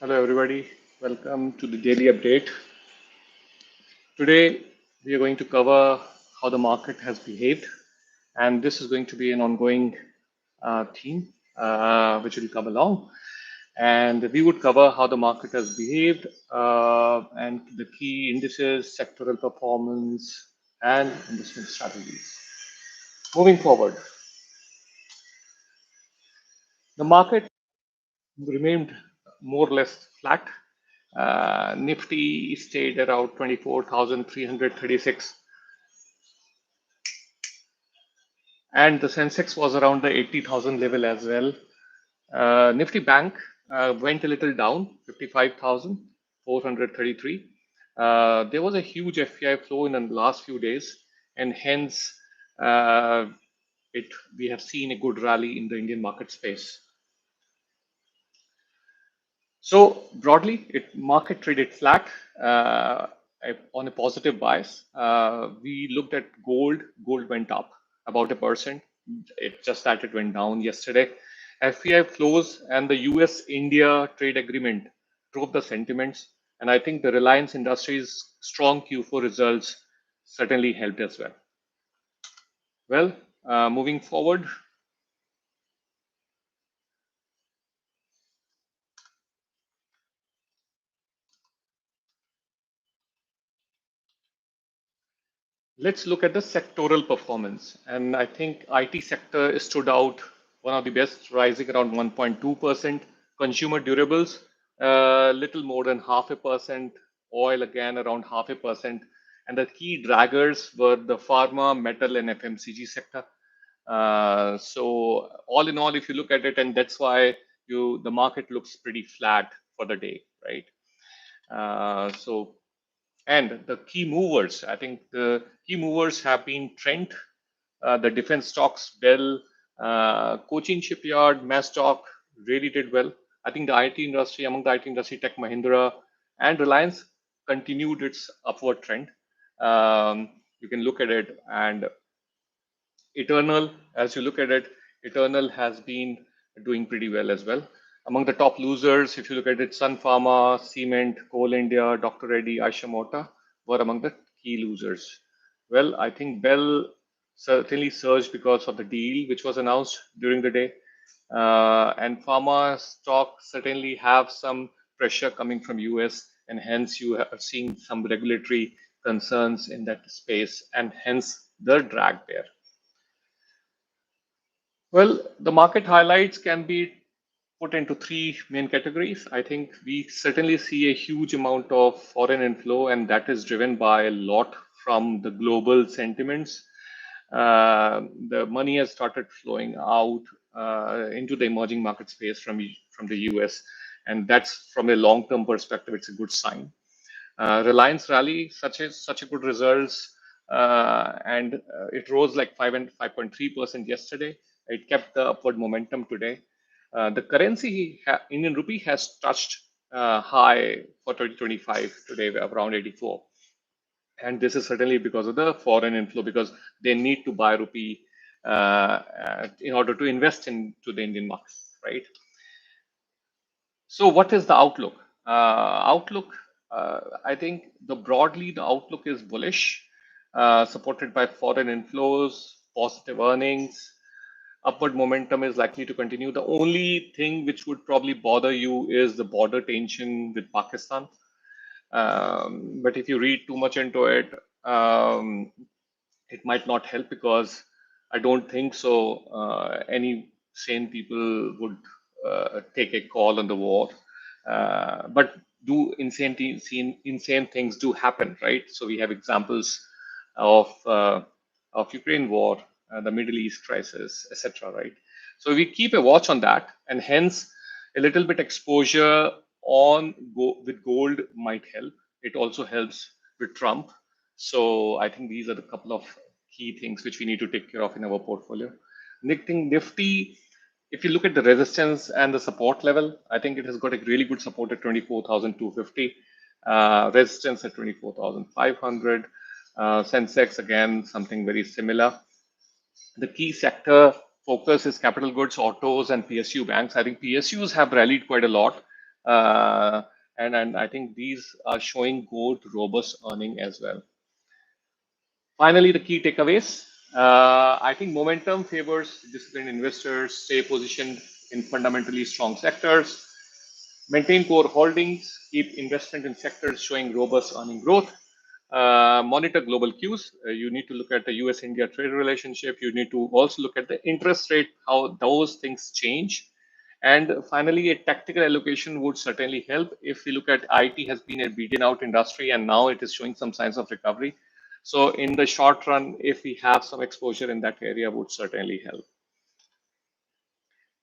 Hello, everybody. Welcome to the daily update. Today, we are going to cover how the market has behaved, and this is going to be an ongoing theme which will come along. And we would cover how the market has behaved and the key indices, sectoral performance, and investment strategies. Moving forward, the market remained more or less flat. Nifty stayed around 24,336, and the Sensex was around the 80,000 level as well. Nifty Bank went a little down, 55,433. There was a huge FPI flow in the last few days, and hence uh, we have seen a good rally in the Indian market space. So broadly, market traded flat on a positive bias. We looked at gold. Gold went up about 1%. It just that it went down yesterday. FPI flows and the US-India trade agreement drove the sentiments, and I think the Reliance Industries' strong Q4 results certainly helped as well. Well, moving forward, let's look at the sectoral performance. And I think IT sector stood out, one of the best, rising around 1.2%. Consumer durables, little more than 0.5%. Oil again around 0.5%. And the key draggers were the pharma, metal, and FMCG sector. So all in all, if you look at it, and that's why the market looks pretty flat for the day, right? So and the key movers, I think the key movers have been Trent, the defense stocks, Bell, Cochin Shipyard, Mastock really did well. I think the IT industry, among the IT industry, Tech Mahindra and Reliance continued its upward trend. You can look at it, and Eternal, as you look at it, Eternal has been doing pretty well as well. Among the top losers, if you look at it, Sun Pharma, Cement, Coal India, Dr. Reddy, Aisha Mota were among the key losers. Well, I think Bell certainly surged because of the deal which was announced during the day. And pharma stocks certainly have some pressure coming from US, and hence you are seeing some regulatory concerns in that space, and hence the drag there. Well, the market highlights can be put into three main categories. I think we certainly see a huge amount of foreign inflow, and that is driven by a lot from the global sentiments. The money has started flowing out into the emerging market space from the US, and that's from a long-term perspective, it's a good sign. Reliance Rally, such a good results, and it rose like 5.3% yesterday. It kept the upward momentum today. The currency, Indian rupee, has touched high for 2025 today, around 84. And this is certainly because of the foreign inflow, because they need to buy rupee in order to invest into the Indian market, right? So what is the outlook? I think broadly the outlook is bullish, supported by foreign inflows, positive earnings. Upward momentum is likely to continue. The only thing which would probably bother you is the border tension with Pakistan. But if you read too much into it, it might not help, because I don't think so. Any sane people would take a call on the war, but insane things do happen, right? So we have examples of Ukraine war, the Middle East crisis, etc. Right? So we keep a watch on that, and hence a little bit exposure with gold might help. It also helps with Trump. So I think these are the couple of key things which we need to take care of in our portfolio. Nifty, if you look at the resistance and the support level, I think it has got a really good support at 24,250, resistance at 24,500. Sensex, again, something very similar. The key sector focus is capital goods, autos, and PSU banks. I think PSUs have rallied quite a lot. And I think these are showing good, robust earning as well. Finally, the key takeaways. I think momentum favors disciplined investors, stay positioned in fundamentally strong sectors, maintain core holdings, keep investment in sectors showing robust earning growth, monitor global cues. You need to look at the US India trade relationship. You need to also look at the interest rate, how those things change. And finally, a tactical allocation would certainly help. If we look at IT has been a beaten out industry and now it is showing some signs of recovery. So in the short run, if we have some exposure in that area would certainly help.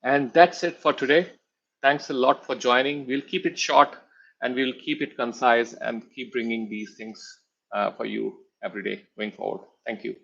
And that's it for today. Thanks a lot for joining. We'll keep it short and we'll keep it concise and keep bringing these things for you every day going forward. Thank you.